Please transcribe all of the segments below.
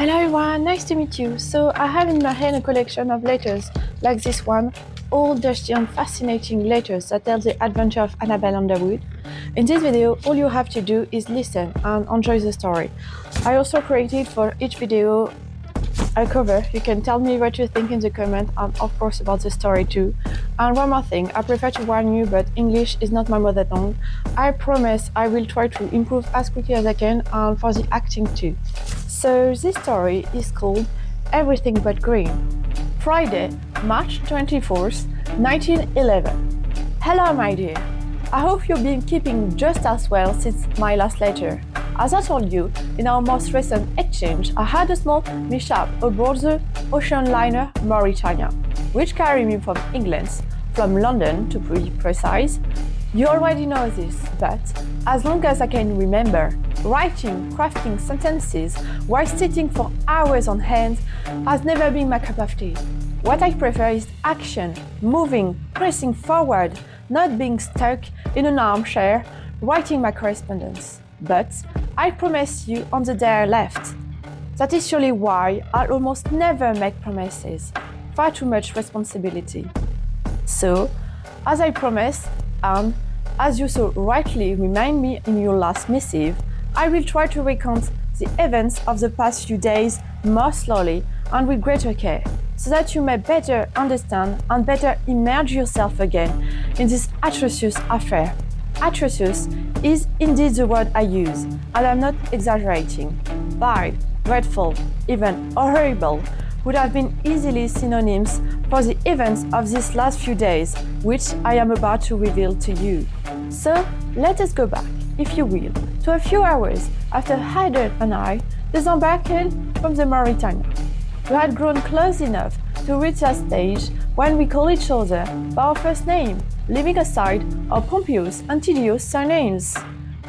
Hello everyone, nice to meet you. So I have in my hand a collection of letters like this one, all dusty and fascinating letters that tell the adventure of Annabelle Underwood. In this video, all you have to do is listen and enjoy the story. I also created for each video a cover. You can tell me what you think in the comment and of course about the story too. And one more thing, I prefer to warn you, but English is not my mother tongue. I promise I will try to improve as quickly as I can and for the acting too. So this story is called Everything But Green. Friday, March 24th, 1911. Hello my dear. I hope you've been keeping just as well since my last letter. As I told you, in our most recent exchange, I had a small mishap aboard the ocean liner Mauritania, which carried me from England, from London to be precise. You already know this, but as long as I can remember, writing, crafting sentences while sitting for hours on hand has never been my cup of tea. What I prefer is action, moving, pressing forward, not being stuck in an armchair writing my correspondence. But I promise you on the day I left. That is surely why I almost never make promises. Far too much responsibility. So, as I promised, and as you so rightly remind me in your last missive, I will try to recount the events of the past few days more slowly and with greater care, so that you may better understand and better immerse yourself again in this atrocious affair. Atrocious is indeed the word I use, and I'm not exaggerating. Vile, dreadful, even horrible would have been easily synonyms for the events of these last few days, which I am about to reveal to you. So, let us go back, if you will, to a few hours after Hayden and I disembarked from the Mauritania. We had grown close enough to reach that stage when we call each other by our first name, leaving aside our pompous and tedious surnames.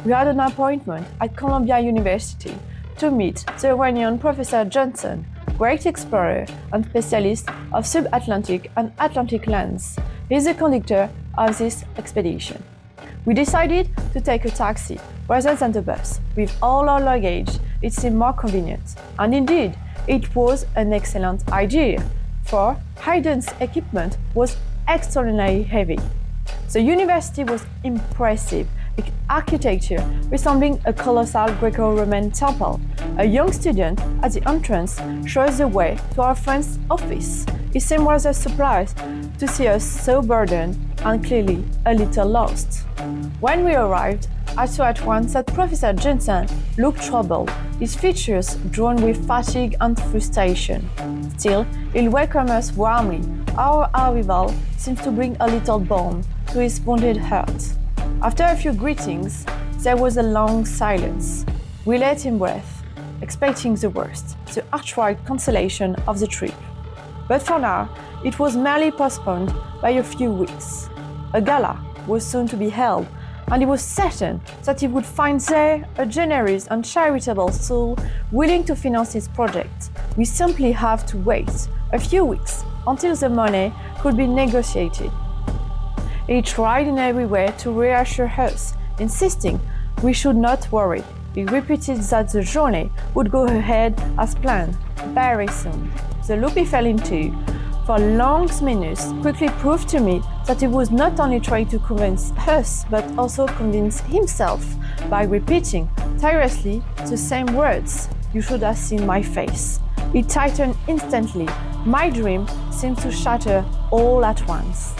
We had an appointment at Columbia University to meet the renowned Professor Johnson, great explorer and specialist of subatlantic and Atlantic lands. He is the conductor of this expedition. We decided to take a taxi rather than the bus. With all our luggage, it seemed more convenient. And indeed, it was an excellent idea, for Hayden's equipment was extraordinarily heavy. The university was impressive, with architecture resembling a colossal Greco-Roman temple. A young student at the entrance showed us the way to our friend's office. He seemed rather surprised to see us so burdened and clearly a little lost. When we arrived, I saw at once that Professor Johnson looked troubled, his features drawn with fatigue and frustration. Still, he welcomed us warmly. Our arrival seemed to bring a little balm to his wounded heart. After a few greetings, there was a long silence. We let him breathe, expecting the worst, the outright cancellation of the trip. But for now, it was merely postponed by a few weeks. A gala was soon to be held, and he was certain that he would find there a generous and charitable soul willing to finance his project. We simply have to wait a few weeks until the money could be negotiated. He tried in every way to reassure us, insisting we should not worry. He repeated that the journey would go ahead as planned very soon. The loop he fell into for long minutes quickly proved to me that he was not only trying to convince us, but also convince himself by repeating tirelessly the same words. You should have seen my face. It tightened instantly. My dream seemed to shatter all at once.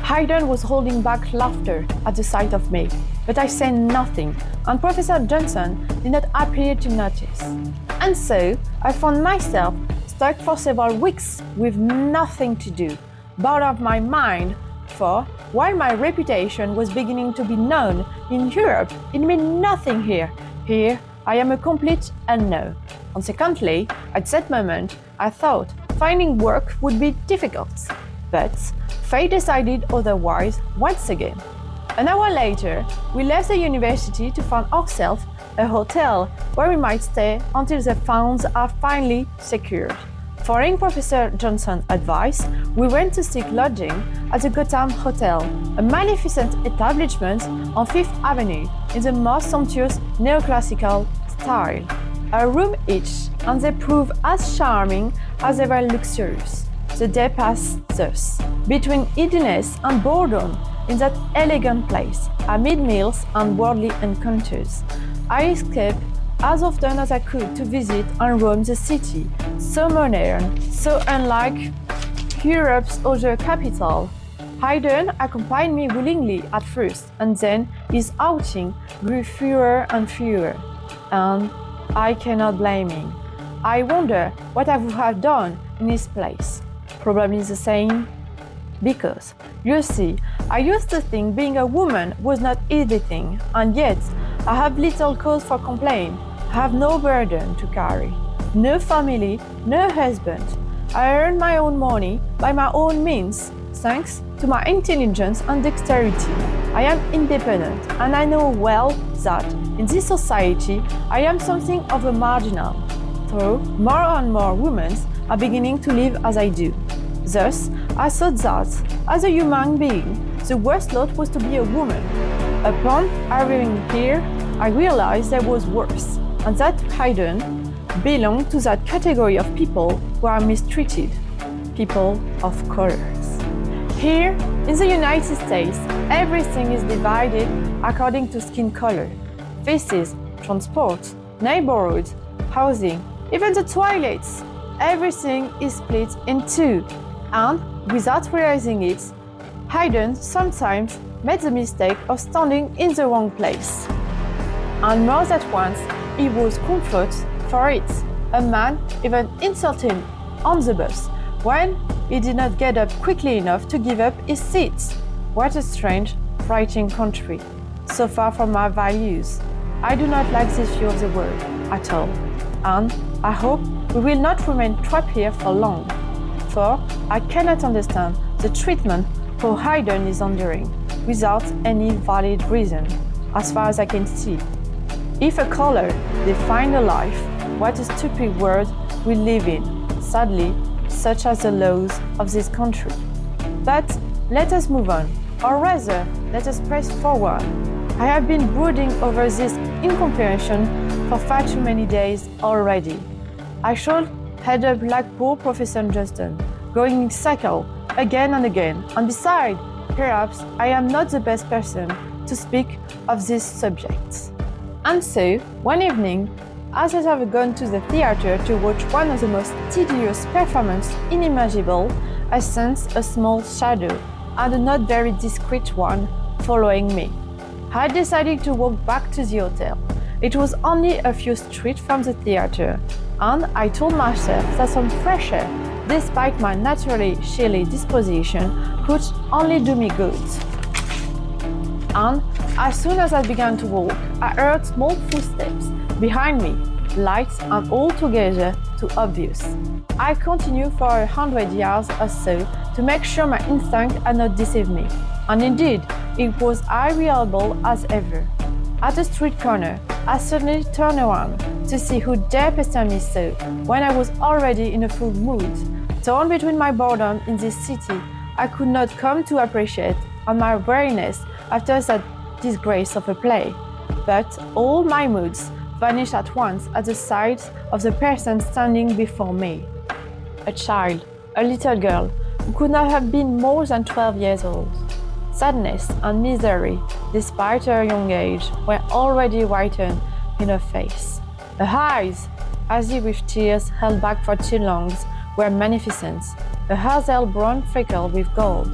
Hayden was holding back laughter at the sight of me, but I said nothing, and Professor Johnson did not appear to notice. And so I found myself stuck for several weeks with nothing to do, bored out of my mind, for while my reputation was beginning to be known in Europe, it meant nothing here. Here, I am a complete unknown. Consequently, at that moment, I thought finding work would be difficult. But fate decided otherwise once again. An hour later, we left the university to find ourselves a hotel where we might stay until the funds are finally secured. Following Professor Johnson's advice, we went to seek lodging at the Gotham Hotel, a magnificent establishment on Fifth Avenue in the most sumptuous neoclassical style. a room each, and they prove as charming as they were luxurious. The day passed thus, between idleness and boredom, in that elegant place, amid meals and worldly encounters. I escaped as often as I could to visit and roam the city, so modern, so unlike Europe's other capital. Haydn accompanied me willingly at first, and then his outing grew fewer and fewer, and I cannot blame him. I wonder what I would have done in his place. Probably the same. Because, you see, I used to think being a woman was not everything, and yet I have little cause for complaint. I have no burden to carry, no family, no husband. I earn my own money by my own means, thanks to my intelligence and dexterity. I am independent, and I know well that in this society I am something of a marginal, though more and more women are beginning to live as I do. Thus, I thought that, as a human being, the worst lot was to be a woman. Upon arriving here, I realized there was worse, and that Haydn belonged to that category of people who are mistreated, people of colors. Here, in the United States, everything is divided according to skin color. Faces, transport, neighborhoods, housing, even the toilets. Everything is split in two, and without realizing it, Haydn sometimes made the mistake of standing in the wrong place. And more than once, he was comforted for it. A man even insulted him on the bus when he did not get up quickly enough to give up his seat. What a strange, frightening country, so far from my values. I do not like this view of the world at all, and I hope we will not remain trapped here for long, for I cannot understand the treatment poor Haydn is enduring without any valid reason, as far as I can see. If a color defined a life, what a stupid world we live in, sadly, such as the laws of this country. But let us move on, or rather, let us press forward. I have been brooding over this incomprehension for far too many days already. I should head up like poor Professor Justin, going in circle again and again, and besides, perhaps I am not the best person to speak of these subjects. And so, one evening, as I have gone to the theater to watch one of the most tedious performances inimaginable, I sensed a small shadow, and a not very discreet one, following me. I decided to walk back to the hotel. It was only a few streets from the theater, and I told myself that some fresh air, despite my naturally chilly disposition, could only do me good. And as soon as I began to walk, I heard small footsteps behind me, light and altogether too obvious. I continued for 100 yards or so to make sure my instinct had not deceived me, and indeed, it was as reliable as ever. At a street corner, I suddenly turned around to see who dared pester me so, when I was already in a full mood. Torn between my boredom in this city I could not come to appreciate, and my weariness after that disgrace of a play. But all my moods vanished at once at the sight of the person standing before me. A child, a little girl, who could not have been more than 12 years old. Sadness and misery, despite her young age, were already written in her face. Her eyes, as if with tears held back for too long, were magnificent. Her hazel brown freckled with gold.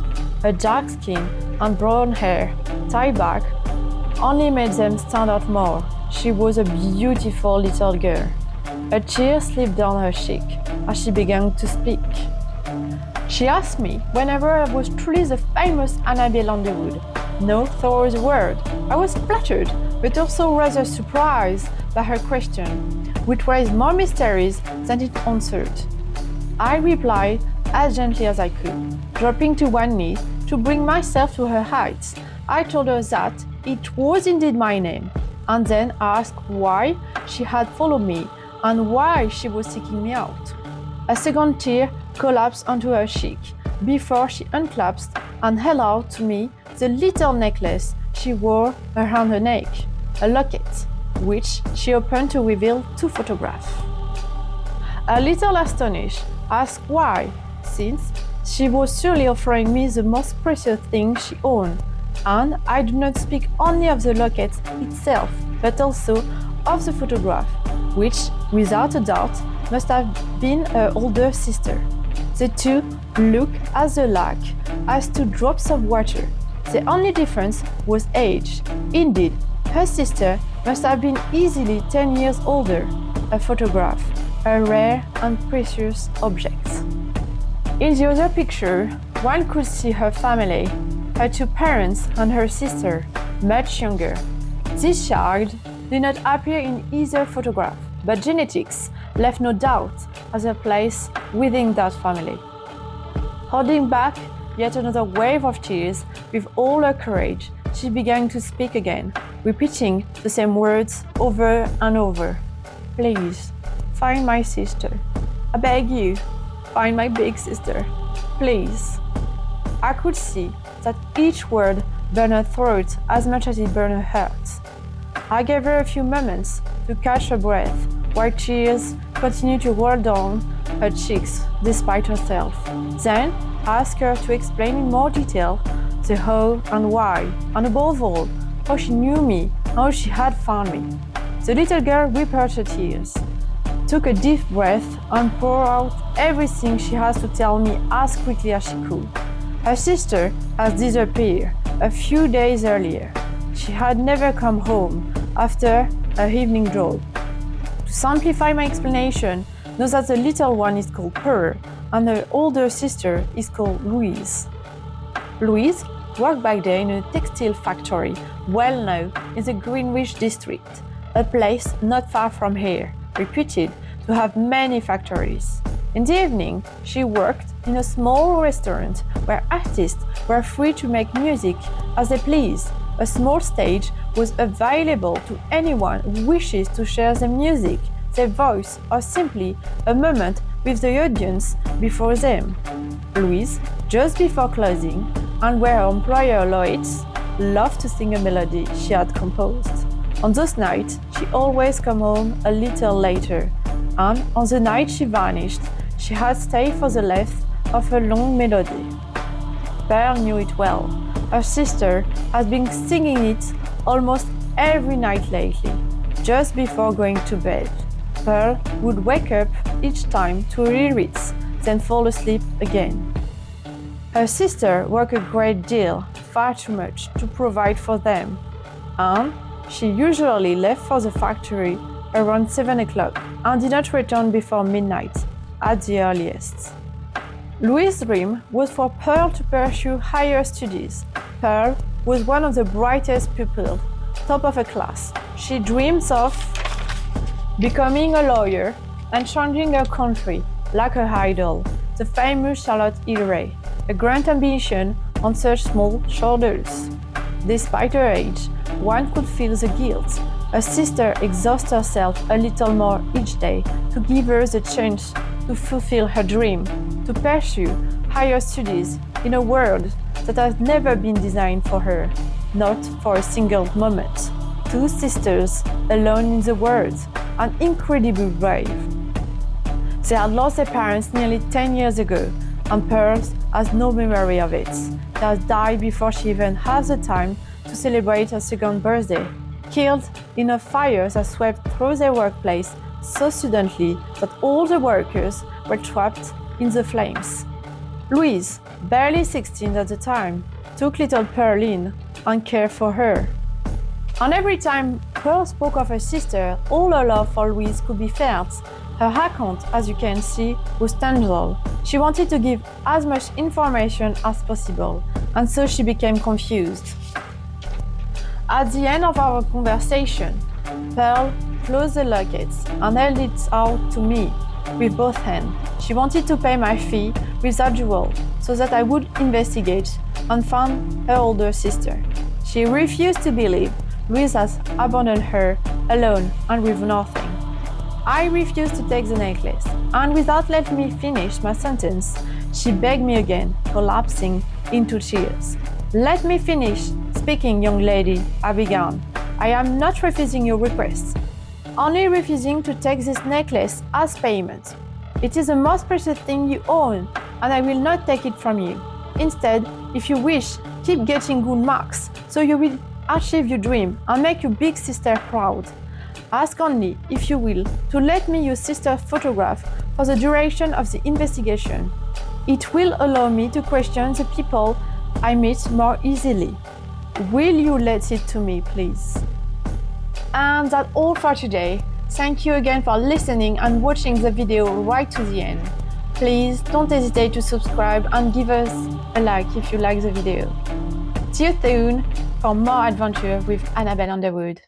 Her dark skin and brown hair, tied back, only made them stand out more. She was a beautiful little girl. A tear slipped down her cheek as she began to speak. She asked me whenever I was truly the famous Annabelle Underwood. No thought a word. I was flattered, but also rather surprised by her question, which raised more mysteries than it answered. I replied as gently as I could, dropping to one knee to bring myself to her height. I told her that it was indeed my name, and then asked why she had followed me and why she was seeking me out. A second tear collapsed onto her cheek before she unclasped and held out to me the little necklace she wore around her neck, a locket. which she opened to reveal 2 photographs. A little astonished, asked why, since she was surely offering me the most precious thing she owned, and I do not speak only of the locket itself, but also of the photograph, which, without a doubt, must have been her older sister. The two look as alike as 2 drops of water. The only difference was age. Indeed, her sister must have been easily 10 years older. A photograph, a rare and precious object. In the other picture, one could see her family, her 2 parents and her sister, much younger. This child did not appear in either photograph, but genetics left no doubt as a place within that family. Holding back yet another wave of tears, with all her courage, she began to speak again, repeating the same words over and over. Please, find my sister. I beg you, find my big sister. Please. I could see that each word burned her throat as much as it burned her heart. I gave her a few moments to catch her breath, while tears continued to roll down her cheeks despite herself. Then asked her to explain in more detail the how and why, and above all, how she knew me, how she had found me. The little girl wiped her tears, took a deep breath, and poured out everything she has to tell me as quickly as she could. Her sister had disappeared a few days earlier. She had never come home after her evening drive. To simplify my explanation, know that the little one is called Pearl, and her older sister is called Louise. Louise worked back there in a textile factory well known in the Greenwich district, a place not far from here, reputed to have many factories. In the evening, she worked in a small restaurant where artists were free to make music as they pleased. A small stage was available to anyone who wishes to share their music, their voice, or simply a moment with the audience before them. Louise, just before closing, and where her employer Lloyd's loved to sing a melody she had composed. On those nights, she always came home a little later, and on the night she vanished, she had stayed for the length of her long melody. Pearl knew it well. Her sister had been singing it almost every night lately, just before going to bed. Pearl would wake up each time to hear it, then fall asleep again. Her sister worked a great deal, far too much, to provide for them, and she usually left for the factory around 7 o'clock and did not return before midnight, at the earliest. Louise's dream was for Pearl to pursue higher studies. Pearl was one of the brightest pupils, top of her class. She dreams of becoming a lawyer and changing her country, like her idol, the famous Charlotte Hilary, a grand ambition on such small shoulders. Despite her age, one could feel the guilt. Her sister exhausts herself a little more each day to give her the chance to fulfill her dream, to pursue higher studies in a world that has never been designed for her, not for a single moment. 2 sisters alone in the world, and incredibly brave. They had lost their parents nearly 10 years ago, and Pearl has no memory of it. They had died before she even had the time to celebrate her 2nd birthday, killed in a fire that swept through their workplace so suddenly that all the workers were trapped in the flames. Louise, barely 16 at the time, took little Pearl in and cared for her. And every time Pearl spoke of her sister, all her love for Louise could be felt. Her account, as you can see, was tangible. She wanted to give as much information as possible, and so she became confused. At the end of our conversation, Pearl closed the locket and held it out to me with both hands. She wanted to pay my fee with that jewel so that I would investigate and find her older sister. She refused to believe Louise has abandoned her alone and with nothing. I refused to take the necklace, and without letting me finish my sentence, she begged me again, collapsing into tears. "Let me finish speaking, young lady," I began. I am not refusing your request, only refusing to take this necklace as payment. It is the most precious thing you own, and I will not take it from you. Instead, if you wish, keep getting good marks, so you will achieve your dream and make your big sister proud. Ask only, if you will, to let me use sister's photograph for the duration of the investigation. It will allow me to question the people I meet more easily. Will you let it to me, please? And that's all for today. Thank you again for listening and watching the video right to the end. Please don't hesitate to subscribe and give us a like if you like the video. See you soon for more adventure with Annabelle Underwood.